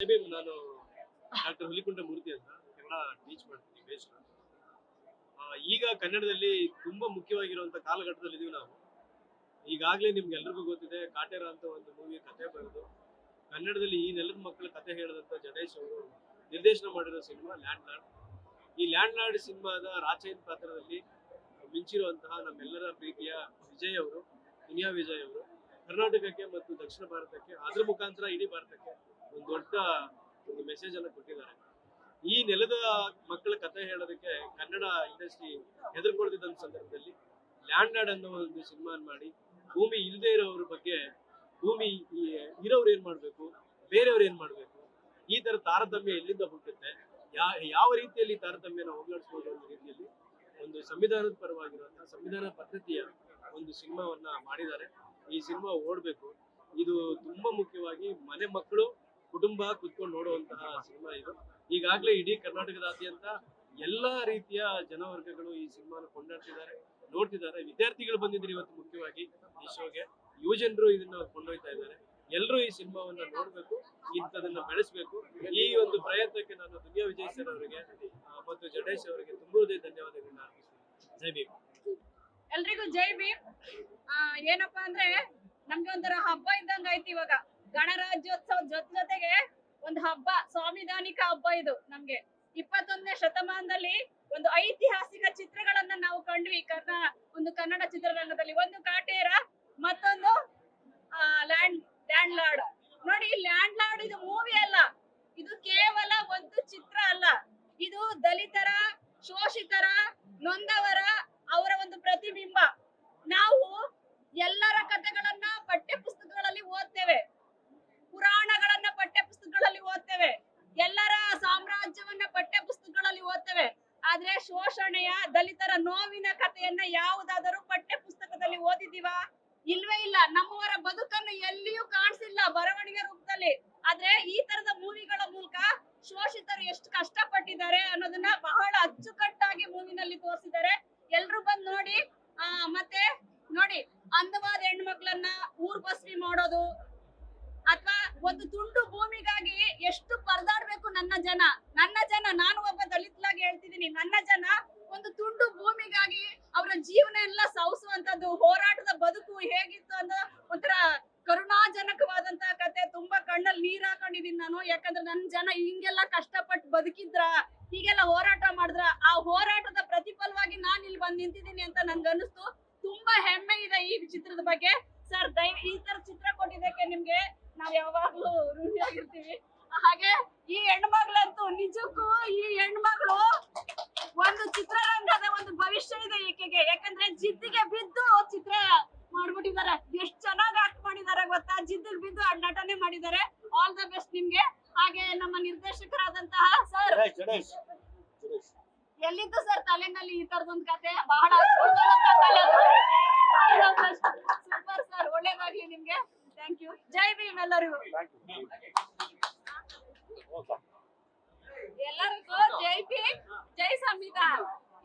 Maybe ನಾನು doctor ಹುಲಿಕುಂಟ ಮೂರ್ತಿ ಅಂತ Kannada teach ಮಾಡ್ತೀನಿ ಬೇಸ್ಟ್. ಈಗ ಕನ್ನಡದಲ್ಲಿ ತುಂಬಾ ಮುಖ್ಯವಾಗಿರುವಂತ ಕಾಲಘಟ್ಟದಲ್ಲಿ ಇದೀವಿ ನಾವು. ಈಗಾಗಲೇ ನಿಮ್ಗೆಲ್ರಿಗೂ ಗೊತ್ತಿದೆ, ಕಾಟೇರ ಅಂತ ಒಂದು ಮೂವಿ ಕಥೆ ಬರೆದು ಕನ್ನಡದಲ್ಲಿ ಈ ನೆಲದ ಮಕ್ಕಳ ಕಥೆ ಹೇಳಿದಂತ ಜಡೇಶ್ ಅವರು ನಿರ್ದೇಶನ ಮಾಡಿರೋ ಸಿನಿಮಾ ಲ್ಯಾಂಡ್ ಲಾರ್ಡ್. ಈ ಲ್ಯಾಂಡ್ ಲಾರ್ಡ್ ಸಿನಿಮಾದ ರಾಚೇನ್ ಪಾತ್ರದಲ್ಲಿ ಮಿಂಚಿರುವಂತಹ ನಮ್ಮೆಲ್ಲರ ಪ್ರೀತಿಯ ವಿಜಯ್ ಅವರು, ದುನಿಯಾ ವಿಜಯ್ ಅವರು ಕರ್ನಾಟಕಕ್ಕೆ ಮತ್ತು ದಕ್ಷಿಣ ಭಾರತಕ್ಕೆ, ಅದ್ರ ಮುಖಾಂತರ ಇಡೀ ಭಾರತಕ್ಕೆ ಒಂದು ದೊಡ್ಡ ಒಂದು ಮೆಸೇಜ್ ಅನ್ನು ಕೊಟ್ಟಿದ್ದಾರೆ. ಈ ನೆಲದ ಮಕ್ಕಳ ಕಥೆ ಹೇಳೋದಕ್ಕೆ ಕನ್ನಡ ಇಂಡಸ್ಟ್ರಿ ಹೆದರ್ಕೊಳ್ತಿದ್ದ ಸಂದರ್ಭದಲ್ಲಿ ಲ್ಯಾಂಡ್ ಲಾರ್ಡ್ ಅನ್ನೋ ಒಂದು ಸಿನಿಮಾ ಮಾಡಿ, ಭೂಮಿ ಇಲ್ಲದೆ ಇರೋವ್ರ ಬಗ್ಗೆ, ಭೂಮಿ ಇರೋರು ಏನ್ ಮಾಡ್ಬೇಕು, ಬೇರೆಯವ್ರು ಏನ್ ಮಾಡ್ಬೇಕು, ಈ ತರ ತಾರತಮ್ಯ ಎಲ್ಲಿಂದ ಹುಟ್ಟುತ್ತೆ, ಯಾವ ರೀತಿಯಲ್ಲಿ ತಾರತಮ್ಯನ ಹೋಗ್ಲಾಡಿಸಬಹುದು ಅನ್ನೋ ರೀತಿಯಲ್ಲಿ ಒಂದು ಸಂವಿಧಾನದ ಪರವಾಗಿರುವಂತಹ ಸಂವಿಧಾನ ಪದ್ಧತಿಯ ಒಂದು ಸಿನಿಮಾವನ್ನ ಮಾಡಿದ್ದಾರೆ. ಈ ಸಿನಿಮಾ ಓಡ್ಬೇಕು. ಇದು ತುಂಬಾ ಮುಖ್ಯವಾಗಿ ಮನೆ ಮಕ್ಕಳು, ಕುಟುಂಬ ಕುತ್ಕೊಂಡು ನೋಡುವಂತಹ ಸಿನಿಮಾ ಇದು. ಈಗಾಗಲೇ ಇಡೀ ಕರ್ನಾಟಕದಾದ್ಯಂತ ಎಲ್ಲಾ ರೀತಿಯ ಜನವರ್ಗಗಳು ಈ ಸಿನಿಮಾನ ಕೊಂಡಾಡ್ತಿದ್ದಾರೆ, ನೋಡ್ತಿದ್ದಾರೆ. ವಿದ್ಯಾರ್ಥಿಗಳು ಬಂದಿದ್ರು ಇವತ್ತು ಮುಖ್ಯವಾಗಿ ಈ ಶೋಗೆ, ಯುವಜನರು ಇದನ್ನ ಕೊಂಡೊಯ್ತಾ ಇದ್ದಾರೆ. ಎಲ್ಲರೂ ಈ ಸಿನಿಮಾವನ್ನ ನೋಡ್ಬೇಕು, ಇಂಥದನ್ನ ಬೆಳೆಸ್ಬೇಕು. ಈ ಒಂದು ಪ್ರಯತ್ನಕ್ಕೆ ನಾನು ದುನಿಯಾ ವಿಜಯ್ ಸರ್ ಅವರಿಗೆ ಮತ್ತು ಜಡೇಶ್ ಅವರಿಗೆ ತುಂಬಾ ಧನ್ಯವಾದಗಳನ್ನ ಅರ್ಪಿಸ್ತೀನಿ. ಜೈ ಭೀಮ್. ಎಲ್ರಿಗೂ ಜೈ ಭೀಮ್. ಏನಪ್ಪಾ ಅಂದ್ರೆ ನಮ್ಗೆ ಒಂಥರ ಹಬ್ಬ ಇದ್ದಂಗ ಐತಿ ಇವಾಗ. ಗಣರಾಜ್ಯೋತ್ಸವ ಜೊತೆಗೆ ಒಂದು ಹಬ್ಬ, ಸಾಂವಿಧಾನಿಕ ಹಬ್ಬ ಇದು. ನಮ್ಗೆ 21ನೇ ಶತಮಾನದಲ್ಲಿ ಒಂದು ಐತಿಹಾಸಿಕ ಚಿತ್ರಗಳನ್ನ ನಾವು ಕಂಡ್ವಿ ಒಂದು ಕನ್ನಡ ಚಿತ್ರರಂಗದಲ್ಲಿ. ಒಂದು ಕಾಟೇರ, ಮತ್ತೊಂದು ಲ್ಯಾಂಡ್ ಲಾರ್ಡ್. ನೋಡಿ, ಲ್ಯಾಂಡ್ ಲಾರ್ಡ್ ಇದು ಮೂವಿ ಅಲ್ಲ, ಇದು ಕೇವಲ ಒಂದು ಚಿತ್ರ ಅಲ್ಲ. ಇದು ದಲಿತರ, ಶೋಷಿತರ, ನೊಂದವರ ಅವರ ಒಂದು ಪ್ರತಿಬಿಂಬ. ನಾವು ಎಲ್ಲರ ಕಥೆಗಳನ್ನ ಪಠ್ಯ ಪುಸ್ತಕಗಳಲ್ಲಿ ಓದ್ತೇವೆ, ಪುರಾಣಗಳನ್ನ ಪಠ್ಯ ಪುಸ್ತಕಗಳಲ್ಲಿ ಓದ್ತೇವೆ, ಎಲ್ಲರ ಸಾಮ್ರಾಜ್ಯವನ್ನ ಪಠ್ಯ ಪುಸ್ತಕಗಳಲ್ಲಿ ಓದ್ತೇವೆ. ಆದ್ರೆ ಶೋಷಣೆಯ, ದಲಿತರ ನೋವಿನ ಕಥೆಯನ್ನ ಯಾವುದಾದರೂ ಪಠ್ಯ ಪುಸ್ತಕದಲ್ಲಿ ಓದಿದೀವಾ? ಇಲ್ವೇ ಇಲ್ಲ. ನಮ್ಮವರ ಬದುಕನ್ನು ಎಲ್ಲಿಯೂ ಕಾಣಿಸಿಲ್ಲ ಬರವಣಿಗೆ ರೂಪದಲ್ಲಿ. ಆದ್ರೆ ಈ ತರದ ಮೂವಿಗಳ ಮೂಲಕ ಶೋಷಿತರು ಎಷ್ಟು ಕಷ್ಟಪಟ್ಟಿದ್ದಾರೆ ಅನ್ನೋದನ್ನ ಬಹಳ ಅಚ್ಚುಕಟ್ಟಾಗಿ ಮೂವಿನಲ್ಲಿ ತೋರಿಸಿದ್ದಾರೆ. ಎಲ್ರು ಬಂದ್ ನೋಡಿ. ಮತ್ತೆ ನೋಡಿ, ಅಂದವಾದ ಹೆಣ್ಮಕ್ಳನ್ನ ಊರ್ಬಸ್ವಿ ಮಾಡೋದು, ಅಥವಾ ಒಂದು ತುಂಡು ಭೂಮಿಗಾಗಿ ಎಷ್ಟು ಪರದಾಡ್ಬೇಕು ನನ್ನ ಜನ. ನಾನು ಒಬ್ಬ ದಲಿತಲಾಗಿ ಹೇಳ್ತಿದ್ದೀನಿ, ನನ್ನ ಜನ ಒಂದು ತುಂಡು ಭೂಮಿಗಾಗಿ ಅವರ ಜೀವನ ಎಲ್ಲ ಸವಸುವಂತದ್ದು, ಹೋರಾಟದ ಬದುಕು ಹೇಗಿತ್ತು ಅನ್ನೋ ಒಂಥರ ಕರುಣಾಜನಕವಾದಂತಹ ಕತೆ. ತುಂಬಾ ಕಣ್ಣಲ್ಲಿ ನೀರ್ ಹಾಕೊಂಡಿದೀನಿ ನಾನು. ಯಾಕಂದ್ರೆ ನನ್ನ ಜನ ಹಿಂಗೆಲ್ಲ ಕಷ್ಟಪಟ್ಟು ಬದುಕಿದ್ರ, ಹೀಗೆಲ್ಲ ಹೋರಾಟ ಮಾಡಿದ್ರ, ಆ ಹೋರಾಟದ ಪ್ರತಿಫಲವಾಗಿ ನಾನ್ ಇಲ್ಲಿ ಬಂದ್ ನಿಂತಿದ್ದೀನಿ ಅಂತ ನನ್ಗೆ ಅನಿಸ್ತು. ತುಂಬಾ ಹೆಮ್ಮೆ ಇದೆ ಈ ಚಿತ್ರದ ಬಗ್ಗೆ. ಸರ್, ಈ ತರ ಚಿತ್ರ ಕೊಟ್ಟಿದ್ದಕ್ಕೆ ನಿಮ್ಗೆ ನಾವ್ ಯಾವಾಗ್ಲೂ ಋಣಿಯಾಗಿರ್ತೀವಿ. ಹಾಗೆ ಈ ಹೆಣ್ಮಗ್ಳಂತೂ ನಿಜಕ್ಕೂ, ಈ ಹೆಣ್ಮಗಳು ಒಂದು ಚಿತ್ರರಂಗದ ಒಂದು ಭವಿಷ್ಯ ಇದೆ ಈಕೆಗೆ. ಯಾಕಂದ್ರೆ ಜಿದ್ದಿಗೆ ಬಿದ್ದು ಚಿತ್ರ ಮಾಡ್ಬಿಟ್ಟಿದ್ದಾರೆ. ಎಷ್ಟ್ ಚೆನ್ನಾಗಿ ಆಕ್ಟ್ ಮಾಡಿದ್ದಾರೆ ಗೊತ್ತಾ? ಜಿದ್ದಿಗೆ ಬಿದ್ದು ನಟನೆ ಮಾಡಿದ್ದಾರೆ. ಆಲ್ ದ ಬೆಸ್ಟ್ ನಿಮ್ಗೆ. ಹಾಗೆ ನಮ್ಮ ನಿರ್ದೇಶಕರಾದಂತಹ ಸರ್, ಎಲ್ಲಿದ್ದು ಸರ್ ತಲೆನಲ್ಲಿ ಈ ತರದೊಂದು ಕತೆ? ಬಹಳ ಸೂಪರ್ ಸರ್, ಒಳ್ಳೇದಾಗ್ಲಿ ನಿಮ್ಗೆ. Thank you. ಜೈ ಭೀಮ್ ಎಲ್ಲರಿಗೂ. ಎಲ್ಲರಿಗೂ ಜೈ ಭೀಮ್, ಜೈ ಸಂವಿಧಾನ.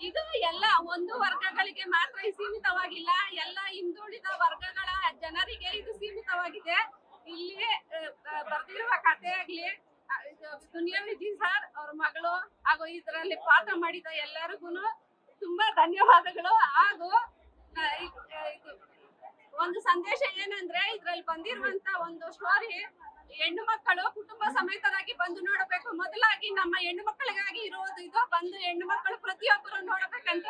ಇದು ಎಲ್ಲ ಒಂದು ವರ್ಗಗಳಿಗೆ ಮಾತ್ರ ಸೀಮಿತವಾಗಿಲ್ಲ, ಎಲ್ಲ ಹಿಂದುಳಿದ ವರ್ಗಗಳ ಜನರಿಗೆ ಇದು ಸೀಮಿತವಾಗಿದೆ. ಇಲ್ಲಿ ಬರ್ದಿರುವ ಕಥೆ ಆಗ್ಲಿ, ದುನಿಯಾ ವಿಜಯ್ ಸರ್ ಅವ್ರ ಮಗಳು ಹಾಗೂ ಇದರಲ್ಲಿ ಪಾತ್ರ ಮಾಡಿದ ಎಲ್ಲರಿಗೂ ತುಂಬಾ ಧನ್ಯವಾದಗಳು. ಹಾಗೂ ಒಂದು ಸಂದೇಶ ಏನಂದ್ರೆ, ಇದ್ರಲ್ಲಿ ಬಂದಿರುವಂತ ಒಂದು ಸ್ಟೋರಿ, ಹೆಣ್ಣು ಮಕ್ಕಳು ಕುಟುಂಬ ಸಮೇತರಾಗಿ ಬಂದು ನೋಡಬೇಕು. ಮೊದಲಾಗಿ ನಮ್ಮ ಹೆಣ್ಣು ಮಕ್ಕಳಿಗಾಗಿ ಇರೋದು ಇದು. ಬಂದು ಹೆಣ್ಣು ಮಕ್ಕಳು ಪ್ರತಿಯೊಬ್ಬರು ನೋಡಬೇಕಂತ